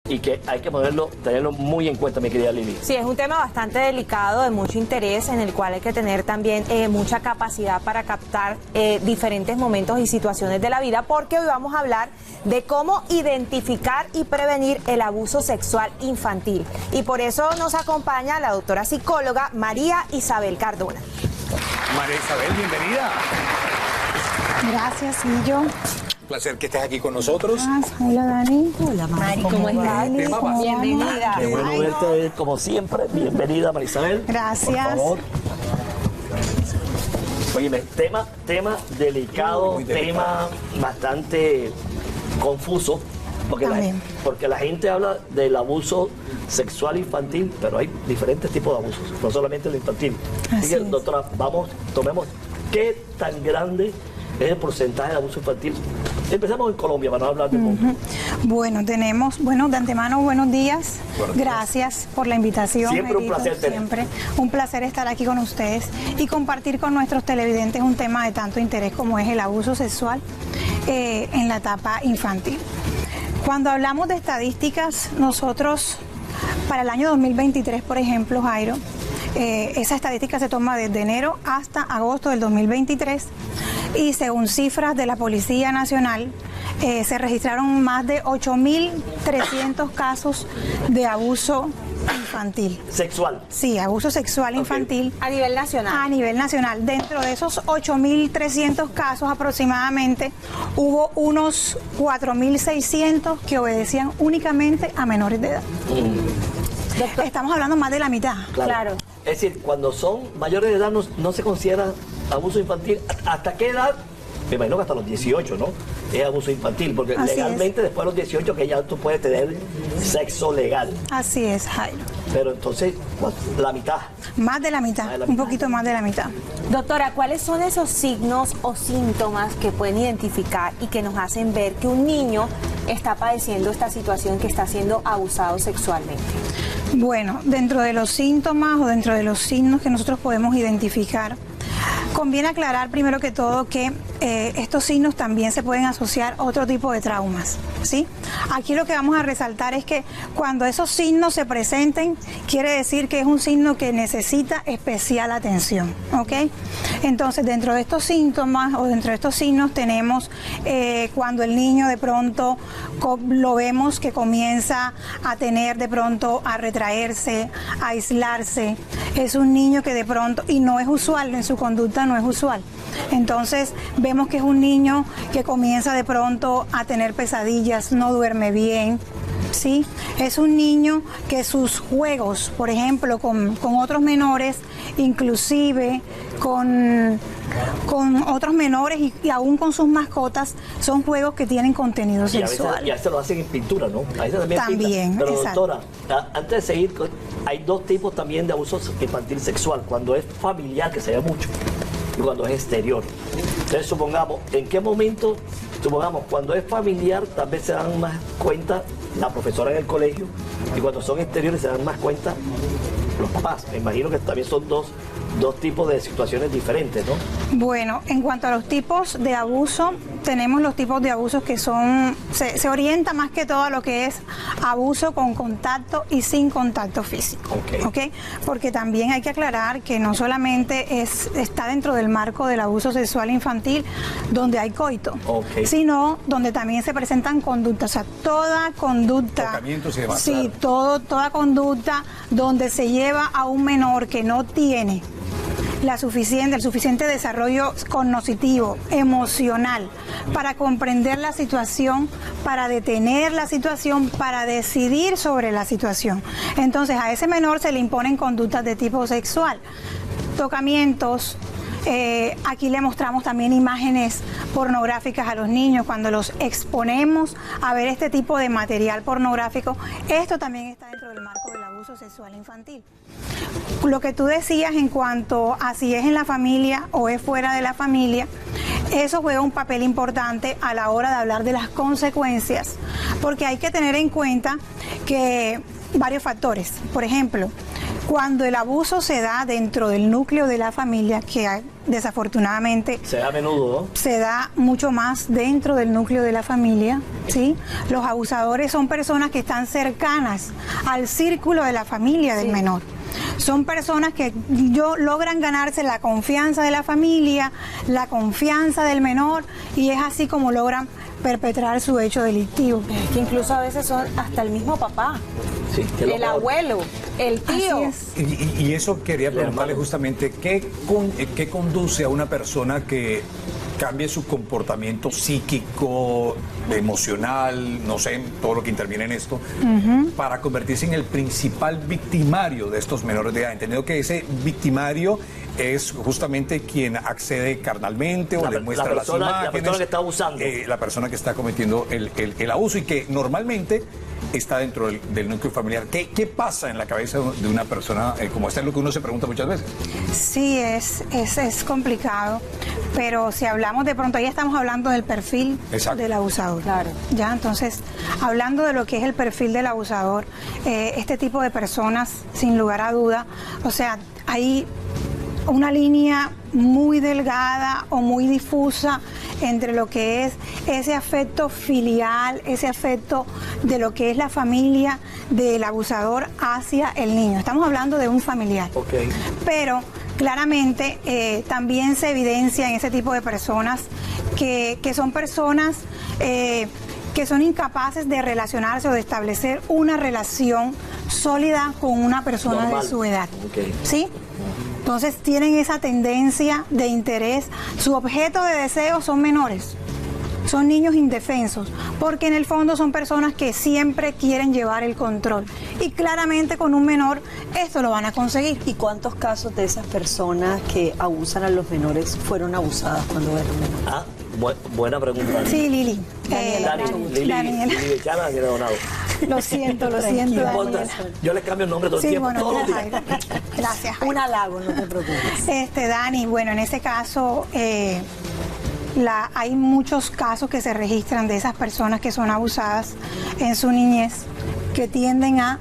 y que hay que tenerlo muy en cuenta, mi querida Lili. Sí, es un tema bastante delicado, de mucho interés, en el cual hay que tener también mucha capacidad para captar diferentes momentos y situaciones de la vida, porque hoy vamos a hablar de cómo identificar y prevenir el abuso sexual infantil. Y por eso nos acompaña la doctora psicóloga María Isabel Cardona. María Isabel, bienvenida. Gracias, y yo. Un placer que estés aquí con nosotros. Hola, Dani. Hola, Mari, ¿cómo estás? Bienvenida. Qué bueno verte, como siempre. Bienvenida, María Isabel. Gracias. Por favor. Óyeme, tema delicado, Muy delicado. tema bastante confuso, porque la gente habla del abuso sexual infantil, pero hay diferentes tipos de abusos, no solamente el infantil. Así que, doctora, tomemos qué tan grande es el porcentaje de abuso infantil. Empezamos en Colombia para no hablar del mundo. Bueno, de antemano, buenos días. Gracias por la invitación. Siempre un placer siempre un placer estar aquí con ustedes y compartir con nuestros televidentes un tema de tanto interés como es el abuso sexual en la etapa infantil. Cuando hablamos de estadísticas, nosotros, para el año 2023, por ejemplo, Jairo, esa estadística se toma desde enero hasta agosto del 2023 y según cifras de la Policía Nacional se registraron más de 8.300 casos de abuso infantil. ¿Sexual? Sí, abuso sexual infantil. A nivel nacional. A nivel nacional. Dentro de esos 8.300 casos aproximadamente hubo unos 4.600 que obedecían únicamente a menores de edad. Estamos hablando más de la mitad. Claro. Es decir, cuando son mayores de edad no se considera abuso infantil. ¿Hasta qué edad? Me imagino que hasta los 18, ¿no? Es abuso infantil, porque Así legalmente después de los 18 que ya tú puedes tener sexo legal. Así es, Jairo. Pero entonces, la mitad. Más de la mitad, un poquito más de la mitad. Doctora, ¿cuáles son esos signos o síntomas que pueden identificar y que nos hacen ver que un niño está padeciendo esta situación, que está siendo abusado sexualmente? Bueno, dentro de los síntomas o dentro de los signos que nosotros podemos identificar, conviene aclarar primero que todo que estos signos también se pueden asociar a otro tipo de traumas, ¿sí? Aquí lo que vamos a resaltar es que cuando esos signos se presenten, quiere decir que es un signo que necesita especial atención, ¿ok? Entonces, dentro de estos síntomas o dentro de estos signos tenemos cuando el niño de pronto lo vemos que comienza a tener de pronto a retraerse, a aislarse. Es un niño que de pronto, y no es usual, en su conducta no es usual. Entonces vemos que es un niño que comienza de pronto a tener pesadillas, no duerme bien, ¿sí? Es un niño que sus juegos, por ejemplo, con otros menores, inclusive con otros menores y aún con sus mascotas, son juegos que tienen contenido sexual. Y a veces lo hacen en pintura, ¿no? A veces también pintan. Pero exacto. Doctora, antes de seguir, hay dos tipos también de abuso infantil sexual. Cuando es familiar, que se ve mucho, y cuando es exterior. Entonces, supongamos, ¿en qué momento? Supongamos, cuando es familiar, tal vez se dan más cuenta la profesora en el colegio, y cuando son exteriores se dan más cuenta los papás. Me imagino que también son dos tipos de situaciones diferentes, ¿no? Bueno, en cuanto a los tipos de abuso, tenemos los tipos de abusos que se orienta más que todo a lo que es abuso con contacto y sin contacto físico. ¿Okay? Porque también hay que aclarar que no solamente está dentro del marco del abuso sexual infantil donde hay coito, sino donde también se presentan conductas, o sea, toda conducta, tocamientos y demás, sí, claro. toda conducta donde se lleva a un menor que no tiene el suficiente desarrollo cognitivo, emocional, para comprender la situación, para detener la situación, para decidir sobre la situación. Entonces a ese menor se le imponen conductas de tipo sexual, tocamientos. Aquí le mostramos también imágenes pornográficas a los niños cuando los exponemos a ver este tipo de material pornográfico. Esto también está dentro del marco del abuso sexual infantil. Lo que tú decías en cuanto a si es en la familia o es fuera de la familia, eso juega un papel importante a la hora de hablar de las consecuencias, porque hay que tener en cuenta que varios factores. Por ejemplo, cuando el abuso se da dentro del núcleo de la familia, que desafortunadamente Se da a menudo, ¿no? se da mucho más dentro del núcleo de la familia, ¿sí? Los abusadores son personas que están cercanas al círculo de la familia del menor. Son personas que logran ganarse la confianza de la familia, la confianza del menor, y es así como logran perpetrar su hecho delictivo. Que incluso a veces son hasta el mismo papá, Sí, que es lo el peor. abuelo, el tío. Así es. Y eso quería preguntarle justamente, ¿qué conduce a una persona que cambie su comportamiento psíquico, emocional, no sé, todo lo que interviene en esto, para convertirse en el principal victimario de estos menores de edad? Entendido que ese victimario es justamente quien accede carnalmente o le muestra las imágenes. La persona que está abusando. La persona que está cometiendo el abuso y que normalmente está dentro del núcleo familiar. ¿Qué pasa en la cabeza de una persona como esta? Es lo que uno se pregunta muchas veces. Sí, es complicado, pero si hablamos de pronto, ahí estamos hablando del perfil Exacto. del abusador. Claro. Ya, entonces, hablando de lo que es el perfil del abusador, este tipo de personas, sin lugar a duda, o sea, hay una línea muy delgada o muy difusa entre lo que es ese afecto filial, ese afecto de lo que es la familia del abusador hacia el niño. Estamos hablando de un familiar. Ok. Pero claramente también se evidencia en ese tipo de personas que son personas que son incapaces de relacionarse o de establecer una relación sólida con una persona Normal. de su edad. Ok. ¿Sí? Entonces tienen esa tendencia de interés. Su objeto de deseo son menores. Son niños indefensos, porque en el fondo son personas que siempre quieren llevar el control. Y claramente con un menor esto lo van a conseguir. ¿Y cuántos casos de esas personas que abusan a los menores fueron abusadas cuando eran menores? Ah, buena pregunta. Sí, Lili. Daniela Bechara, Daniela Donado. Lo siento, No importa, Daniela. yo les cambio el nombre todo el Sí, tiempo, bueno, todos los días. gracias, Jairo. Un halago, no te preocupes. Dani, bueno, en este caso hay muchos casos que se registran de esas personas que son abusadas en su niñez, que tienden a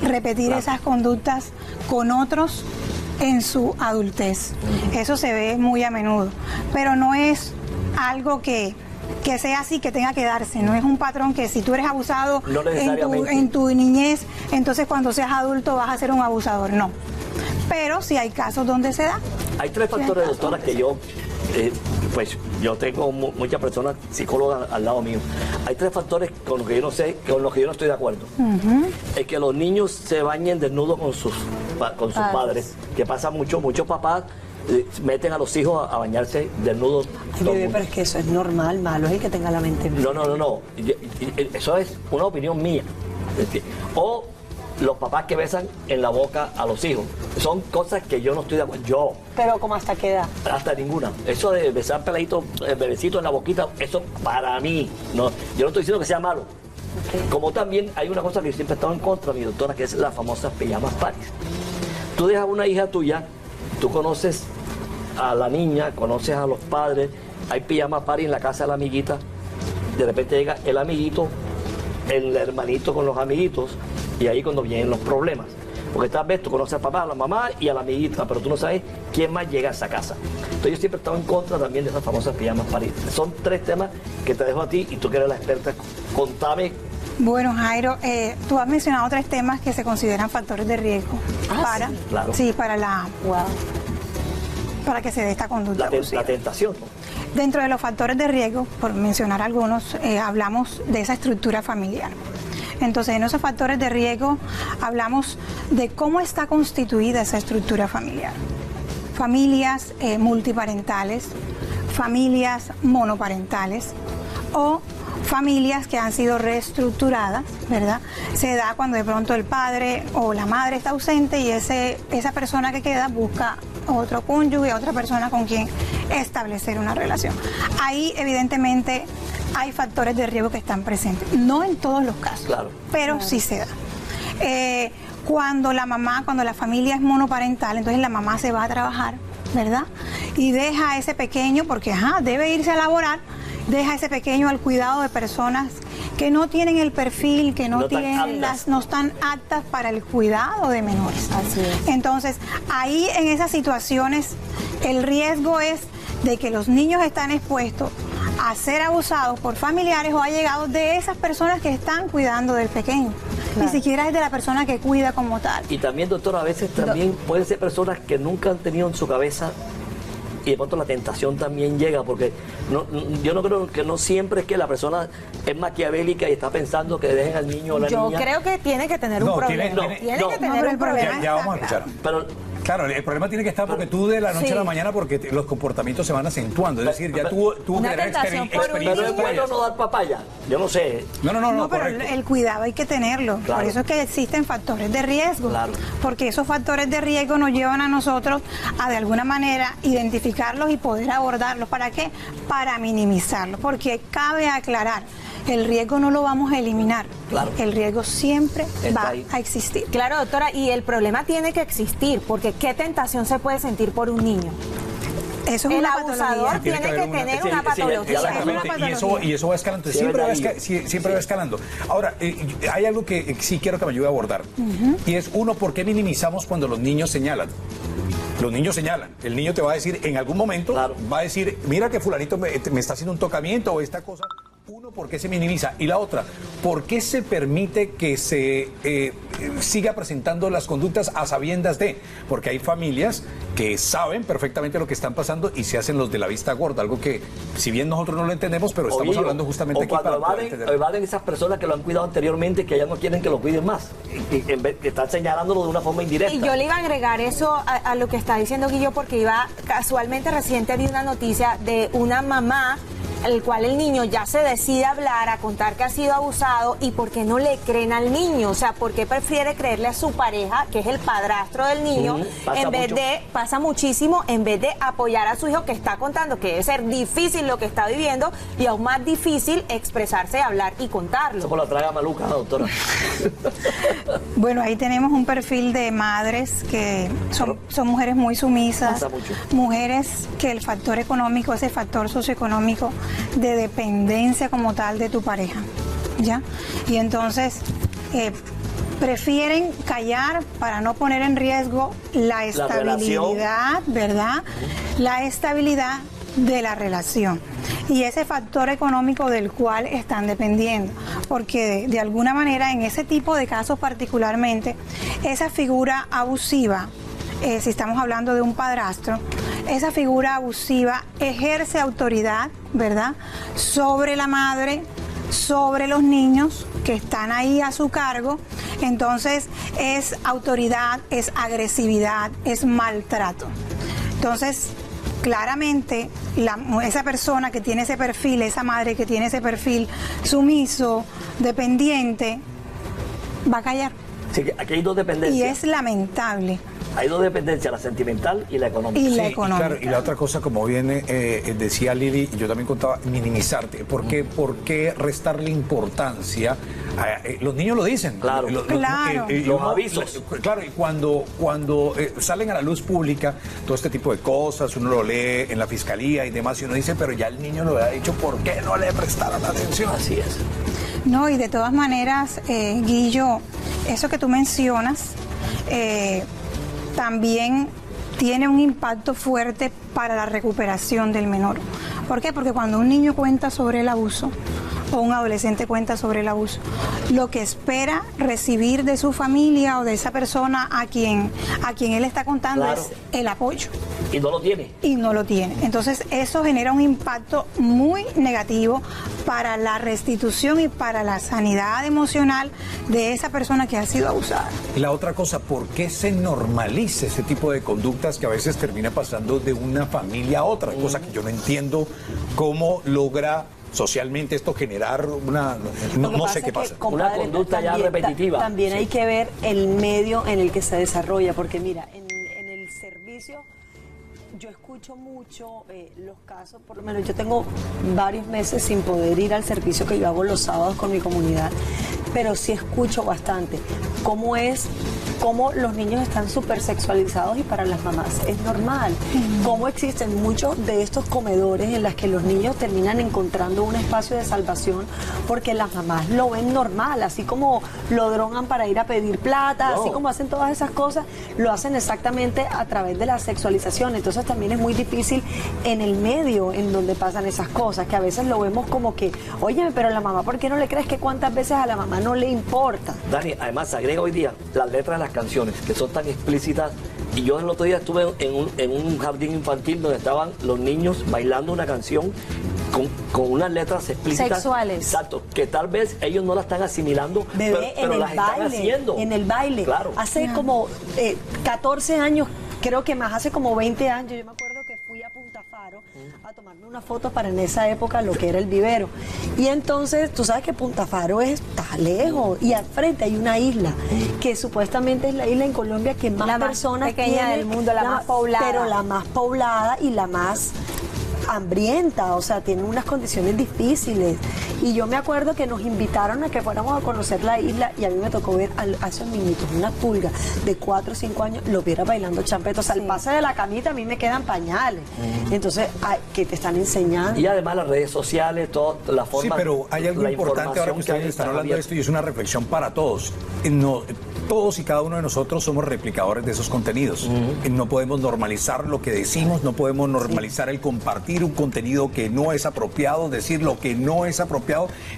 repetir Claro. esas conductas con otros en su adultez. Eso se ve muy a menudo, pero no es algo que sea así, que tenga que darse. No es un patrón que si tú eres abusado No necesariamente. en tu niñez, entonces cuando seas adulto vas a ser un abusador. No. Pero sí hay casos donde se da. Hay tres factores, doctora, que pues yo tengo muchas personas psicólogas al lado mío. Hay tres factores con los que yo no sé, con los que yo no estoy de acuerdo. Es que los niños se bañen desnudos con sus padres, que pasa mucho. Muchos papás meten a los hijos a bañarse desnudos. Ay, bebé, pero es que eso es normal, malo es el que tenga la mente bien. No. Eso es una opinión mía. O los papás que besan en la boca a los hijos. Son cosas que yo no estoy de acuerdo. Yo, Pero ¿cómo hasta qué edad? hasta ninguna. Eso de besar peladitos, bebecitos en la boquita, eso para mí. No, yo no estoy diciendo que sea malo. Como también hay una cosa que yo siempre he estado en contra, mi doctora, que es las famosas pijamas parties. Tú dejas una hija tuya, tú conoces a la niña, conoces a los padres, hay pijamas party en la casa de la amiguita, de repente llega el amiguito, el hermanito con los amiguitos, y ahí cuando vienen los problemas. Porque tal vez tú conoces al papá, a la mamá y a la amiguita, pero tú no sabes quién más llega a esa casa. Entonces yo siempre he estado en contra también de esas famosas pijamas party. Son tres temas que te dejo a ti y tú que eres la experta, contame. Bueno, Jairo, tú has mencionado tres temas que se consideran factores de riesgo para, sí, claro. para que se dé esta conducta abusiva. La tentación, ¿no? Dentro de los factores de riesgo, por mencionar algunos, hablamos de esa estructura familiar. Entonces, en esos factores de riesgo hablamos de cómo está constituida esa estructura familiar. Familias multiparentales, familias monoparentales o familias que han sido reestructuradas, ¿verdad? Se da cuando de pronto el padre o la madre está ausente y esa persona que queda busca otro cónyuge, otra persona con quien establecer una relación. Ahí, evidentemente, hay factores de riesgo que están presentes. No en todos los casos, Claro. pero sí se da. Cuando la familia es monoparental, entonces la mamá se va a trabajar, ¿verdad? Y deja a ese pequeño, porque debe irse a laborar, deja a ese pequeño al cuidado de personas que no tienen el perfil, que no están aptas para el cuidado de menores. Así es. Entonces, ahí en esas situaciones, el riesgo es de que los niños están expuestos a ser abusados por familiares o allegados de esas personas que están cuidando del pequeño. Ni siquiera es de la persona que cuida como tal. Y también, doctora, a veces también pueden ser personas que nunca han tenido en su cabeza, y de pronto la tentación también llega, porque yo no creo que no siempre es que la persona es maquiavélica y está pensando que dejen al niño o la niña. Yo creo que tiene que tener un problema. Tiene que tener un problema. Ya vamos a escuchar. Pero Claro, el problema tiene que estar porque tú de la noche a la mañana, porque los comportamientos se van acentuando. Es decir, ya tuvo que tener experiencia. Pero es bueno no dar papaya. Yo no sé. No, pero el cuidado hay que tenerlo. Claro. Por eso es que existen factores de riesgo. Claro. Porque esos factores de riesgo nos llevan a nosotros a de alguna manera identificarlos y poder abordarlos. ¿Para qué? Para minimizarlos. Porque cabe aclarar, el riesgo no lo vamos a eliminar. Claro. El riesgo siempre Está va ahí. a existir. Claro, doctora, y el problema tiene que existir, porque ¿qué tentación se puede sentir por un niño? Eso es El una abusador patología. tiene que tener una sí, patología. Exactamente, y eso va escalando. Sí, Siempre, verdad, siempre va escalando. Ahora, hay algo que sí quiero que me ayude a abordar. Y es, uno, ¿por qué minimizamos cuando los niños señalan? Los niños señalan. El niño te va a decir, en algún momento, Claro. va a decir, mira que fulanito me está haciendo un tocamiento o esta cosa. Uno, ¿por qué se minimiza? Y la otra, ¿por qué se permite que se siga presentando las conductas a sabiendas de? Porque hay familias que saben perfectamente lo que están pasando y se hacen los de la vista gorda, algo que, si bien nosotros no lo entendemos, pero estamos hablando justamente o aquí cuando para poder entender. evaden esas personas que lo han cuidado anteriormente, que ya no quieren que lo cuiden más, y en vez que están señalándolo de una forma indirecta. Y yo le iba a agregar eso a lo que está diciendo Guillo, porque casualmente reciente vi una noticia de una mamá el cual el niño ya se decide hablar, a contar que ha sido abusado, y por qué no le creen al niño, o sea, por qué prefiere creerle a su pareja, que es el padrastro del niño, pasa muchísimo, en vez de apoyar a su hijo que está contando, que debe ser difícil lo que está viviendo, y aún más difícil expresarse, hablar y contarlo. Eso por la traga maluca, doctora. Bueno, ahí tenemos un perfil de madres que son mujeres muy sumisas, Pasa mucho. mujeres que el factor económico, ese factor socioeconómico de dependencia como tal de tu pareja, ¿ya? Y entonces prefieren callar para no poner en riesgo la estabilidad, ¿verdad? La estabilidad de la relación y ese factor económico del cual están dependiendo, porque de alguna manera en ese tipo de casos particularmente, esa figura abusiva, si estamos hablando de un padrastro, esa figura abusiva ejerce autoridad, ¿verdad?, sobre la madre, sobre los niños que están ahí a su cargo. Entonces es autoridad, es agresividad, es maltrato. Entonces, claramente, esa persona que tiene ese perfil, esa madre que tiene ese perfil sumiso, dependiente, va a callar. Sí, aquí hay dos dependencias. Y es lamentable. Hay dos dependencias, la sentimental y la económica. Y la Sí, económica. claro, y la otra cosa, como bien decía Lili, y yo también contaba, minimizarte. ¿Por qué restarle importancia? Los niños lo dicen. Claro. Claro. Los avisos. Claro, y cuando salen a la luz pública todo este tipo de cosas, uno lo lee en la fiscalía y demás, y uno dice, pero ya el niño lo ha dicho, ¿por qué no le prestaron atención? Así es. No, y de todas maneras, Guillo, eso que tú mencionas también tiene un impacto fuerte para la recuperación del menor. ¿Por qué? Porque cuando un niño cuenta sobre el abuso o un adolescente cuenta sobre el abuso, lo que espera recibir de su familia o de esa persona a quien él está contando Claro. es el apoyo. Y no lo tiene. Y no lo tiene. Entonces eso genera un impacto muy negativo para la restitución y para la sanidad emocional de esa persona que ha sido abusada. Y la otra cosa, ¿por qué se normaliza ese tipo de conductas que a veces termina pasando de una familia a otra? Cosa que yo no entiendo cómo logra socialmente esto generar una... No sé qué pasa. Una conducta ya repetitiva. También Sí. hay que ver el medio en el que se desarrolla, porque mira, en el servicio yo escucho mucho los casos, por lo menos yo tengo varios meses sin poder ir al servicio que yo hago los sábados con mi comunidad, pero sí escucho bastante cómo es cómo los niños están súper sexualizados y para las mamás es normal. Cómo existen muchos de estos comedores en los que los niños terminan encontrando un espacio de salvación porque las mamás lo ven normal, así como lo drogan para ir a pedir plata, así como hacen todas esas cosas, lo hacen exactamente a través de la sexualización. Entonces también es muy difícil en el medio en donde pasan esas cosas, que a veces lo vemos como que, oye, pero la mamá, ¿por qué no le crees que cuántas veces a la mamá no le importa? Dani, además agrega hoy día las letras de las canciones, que son tan explícitas. Y yo el otro día estuve en un jardín infantil donde estaban los niños bailando una canción con unas letras explícitas. Sexuales. Exacto, que tal vez ellos no la están asimilando, Bebé, pero en las el están baile, haciendo. en el baile. Claro. Hace como 14 años, creo que más, hace como 20 años, yo me acuerdo que fui a Punta Faro a tomarme una foto para en esa época lo que era el vivero. Y entonces, tú sabes que Punta Faro está lejos y al frente hay una isla que supuestamente es la isla en Colombia que más La más personas pequeña tiene, del mundo, la más poblada. Pero la más poblada y la más hambrienta, o sea, tiene unas condiciones difíciles. Y yo me acuerdo que nos invitaron a que fuéramos a conocer la isla y a mí me tocó ver a esos niñitos, una pulga de 4 o 5 años, los viera bailando champeta. O sea, al pase de la camita a mí me quedan pañales. Entonces, que te están enseñando. Y además las redes sociales, toda la forma. Sí, pero hay algo la importante ahora información que ustedes hay están está hablando de abierta. esto y es una reflexión para todos. No, todos y cada uno de nosotros somos replicadores de esos contenidos. No podemos normalizar lo que decimos, no podemos normalizar el compartir un contenido que no es apropiado, decir lo que no es apropiado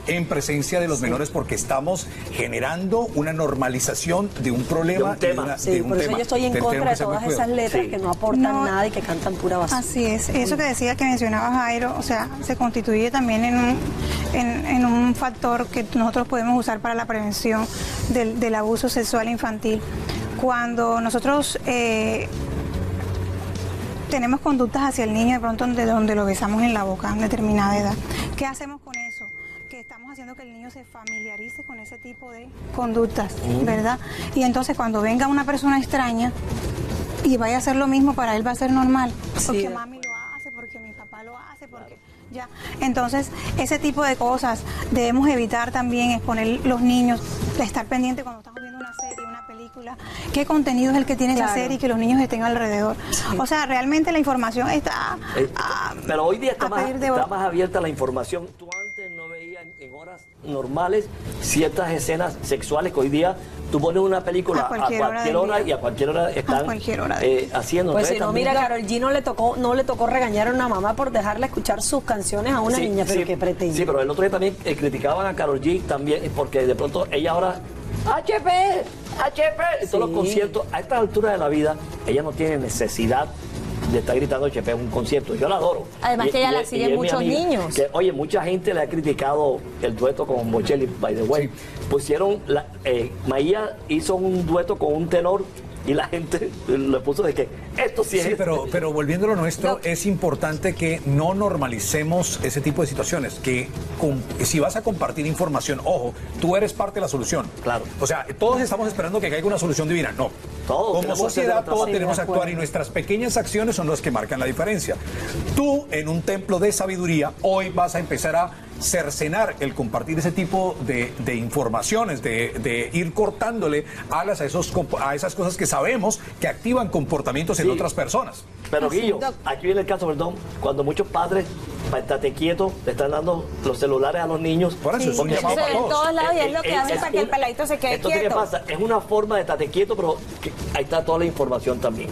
en presencia de los menores porque estamos generando una normalización de un problema. De un tema. Por eso yo estoy en contra de todas esas letras que no aportan nada y que cantan pura basura. Así es, eso que decía que mencionaba Jairo, o sea, se constituye también en un factor que nosotros podemos usar para la prevención del abuso sexual infantil. Cuando nosotros tenemos conductas hacia el niño de pronto donde lo besamos en la boca a determinada edad, ¿qué hacemos con eso? Que estamos haciendo que el niño se familiarice con ese tipo de conductas, ¿verdad? Y entonces cuando venga una persona extraña y vaya a hacer lo mismo, para él va a ser normal, porque mami lo hace, porque mi papá lo hace, porque ya. Entonces, ese tipo de cosas debemos evitar también, exponer los niños, estar pendiente cuando estamos viendo una serie, una película, qué contenido es el que tiene esa serie y que los niños estén alrededor. O sea, realmente la información está pero hoy día está a más pedir de está más abierta la información. Tú antes no veías en horas normales ciertas escenas sexuales que hoy día tú pones una película a cualquier hora y a cualquier hora están haciendo. Pues Entonces, si no, también mira, Karol G no le tocó regañar a una mamá por dejarle escuchar sus canciones a una niña, pero ¿qué pretende? Sí, pero el otro día también criticaban a Karol G también, porque de pronto ella ahora HP, en todos los conciertos, a estas alturas de la vida, ella no tiene necesidad de estar gritando HP en un concierto. Yo la adoro. Además que ella la siguen es mi muchos amiga. niños. Que, oye, mucha gente le ha criticado el dueto con Bocelli, by the way. Pusieron, Maía hizo un dueto con un tenor y la gente le puso de que esto sí es... Sí, pero volviendo a lo nuestro, es importante que no normalicemos ese tipo de situaciones, que si vas a compartir información, ojo, tú eres parte de la solución. Claro. O sea, todos estamos esperando que caiga una solución divina. No. Todos Como sociedad, todos tenemos que actuar y nuestras pequeñas acciones son las que marcan la diferencia. Tú, en un templo de sabiduría, hoy vas a empezar a cercenar el compartir ese tipo de informaciones, de ir cortándole alas a esas cosas que sabemos que activan comportamientos en otras personas. Pero Guillo, aquí viene el caso, perdón, cuando muchos padres, para estate quieto, le están dando los celulares a los niños. Por eso es un Eso llamado se ve para en todos. todos lados y es lo que hacen para que el peladito se quede Entonces, quieto. ¿qué pasa? Es una forma de estate quieto, pero ahí está toda la información también.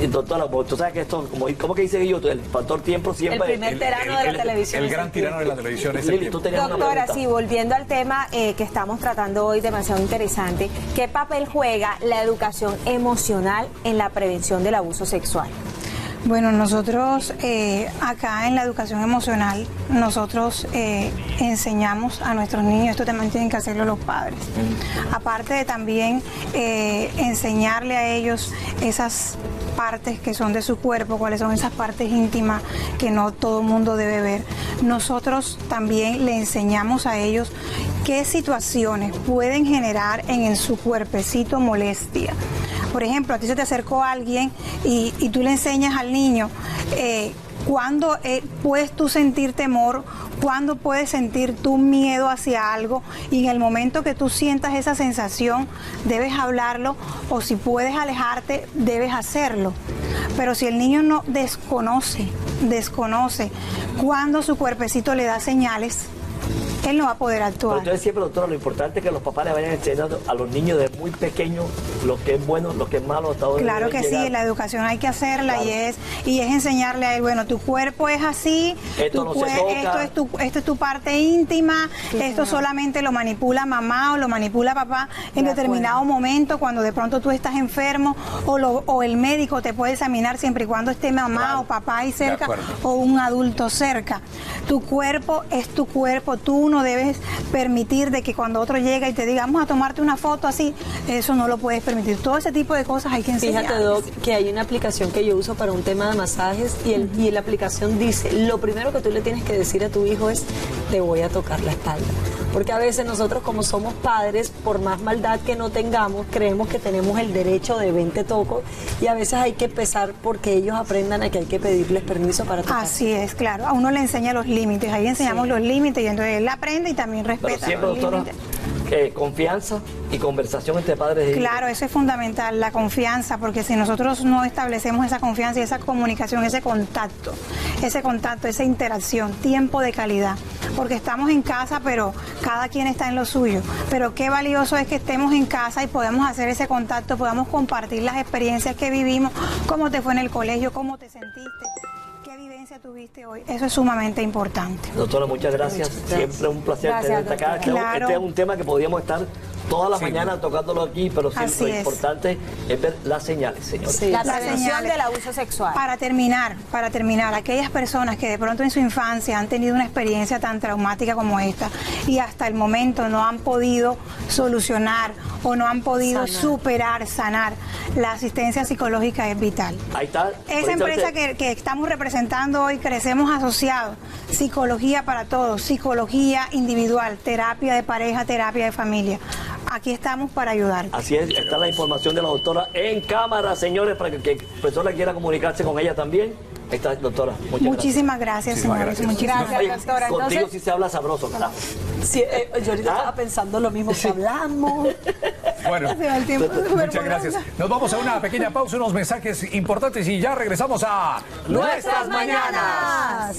Y doctora, tú sabes que esto, ¿cómo que dice Guillo? El factor tiempo siempre... El primer tirano de la televisión. El gran tirano de la televisión es el Lili, tiempo. tú tenías una Doctora, pregunta. sí, volviendo al tema que estamos tratando hoy, demasiado interesante, ¿qué papel juega la educación emocional en la prevención del abuso sexual? Bueno, nosotros acá en la educación emocional, nosotros enseñamos a nuestros niños, esto también tienen que hacerlo los padres, aparte de también enseñarle a ellos esas partes que son de su cuerpo, cuáles son esas partes íntimas que no todo el mundo debe ver. Nosotros también le enseñamos a ellos qué situaciones pueden generar en su cuerpecito molestia. Por ejemplo, a ti se te acercó alguien y tú le enseñas al niño cuándo puedes tú sentir temor, cuándo puedes sentir tu miedo hacia algo, y en el momento que tú sientas esa sensación debes hablarlo, o si puedes alejarte debes hacerlo. Pero si el niño no desconoce cuando su cuerpecito le da señales, él no va a poder Pero actuar. entonces siempre, doctora, lo importante es que los papás le vayan enseñando a los niños desde muy pequeños lo que es bueno, lo que es malo, hasta dónde Claro deben que llegar. sí, la educación hay que hacerla, Claro. y es enseñarle a él, bueno, tu cuerpo es así, Esto no se toca. esto es tu parte íntima, esto solamente lo manipula mamá o lo manipula papá en determinado momento, cuando de pronto tú estás enfermo, o el médico te puede examinar siempre y cuando esté mamá Claro. o papá ahí cerca, acuerdo. o un adulto cerca. Tu cuerpo es tu cuerpo, tú no debes permitir de que cuando otro llega y te diga, vamos a tomarte una foto así, eso no lo puedes permitir. Todo ese tipo de cosas hay que enseñar. Fíjate, Doc, que hay una aplicación que yo uso para un tema de masajes y la aplicación dice, lo primero que tú le tienes que decir a tu hijo es, te voy a tocar la espalda. Porque a veces nosotros, como somos padres, por más maldad que no tengamos, creemos que tenemos el derecho de 20 tocos, y a veces hay que empezar porque ellos aprendan a que hay que pedirles permiso para tocar. Así es, claro. A uno le enseña los límites, ahí enseñamos los límites, y entonces él aprende y también Pero respeta siempre, los doctora, límites. confianza y conversación entre padres e hijos. Claro, eso es fundamental, la confianza, porque si nosotros no establecemos esa confianza y esa comunicación, esa interacción, tiempo de calidad, porque estamos en casa, pero cada quien está en lo suyo. Pero qué valioso es que estemos en casa y podamos hacer ese contacto, podamos compartir las experiencias que vivimos, cómo te fue en el colegio, cómo te sentiste, qué vivencia tuviste hoy. Eso es sumamente importante. Doctora, muchas gracias. Siempre un placer Gracias, tenerte acá. doctora. Claro. Este es un tema que podríamos estar toda la Sí. mañana tocándolo aquí, pero siempre Así lo es. importante es ver las señales, señores. Sí. La Las prevención señales. del abuso sexual. Para terminar, aquellas personas que de pronto en su infancia han tenido una experiencia tan traumática como esta y hasta el momento no han podido solucionar o no han podido sanar, la asistencia psicológica es vital. Ahí está. Esa empresa que estamos representando hoy, Crecemos Asociados, psicología para todos, psicología individual, terapia de pareja, terapia de familia. Aquí estamos para ayudar. Así es, está la información de la doctora en cámara, señores, para que persona quiera comunicarse con ella también. Ahí está, doctora. Muchísimas gracias, Muchísimas señores. gracias. Muchísimas Gracias, Oye, doctora. contigo Entonces, sí se habla sabroso, claro. Sí, yo ahorita estaba pensando lo mismo que hablamos. Bueno, Se va el tiempo súper muchas volando. gracias. Nos vamos a una pequeña pausa, unos mensajes importantes y ya regresamos a ¡Nuestras mañanas!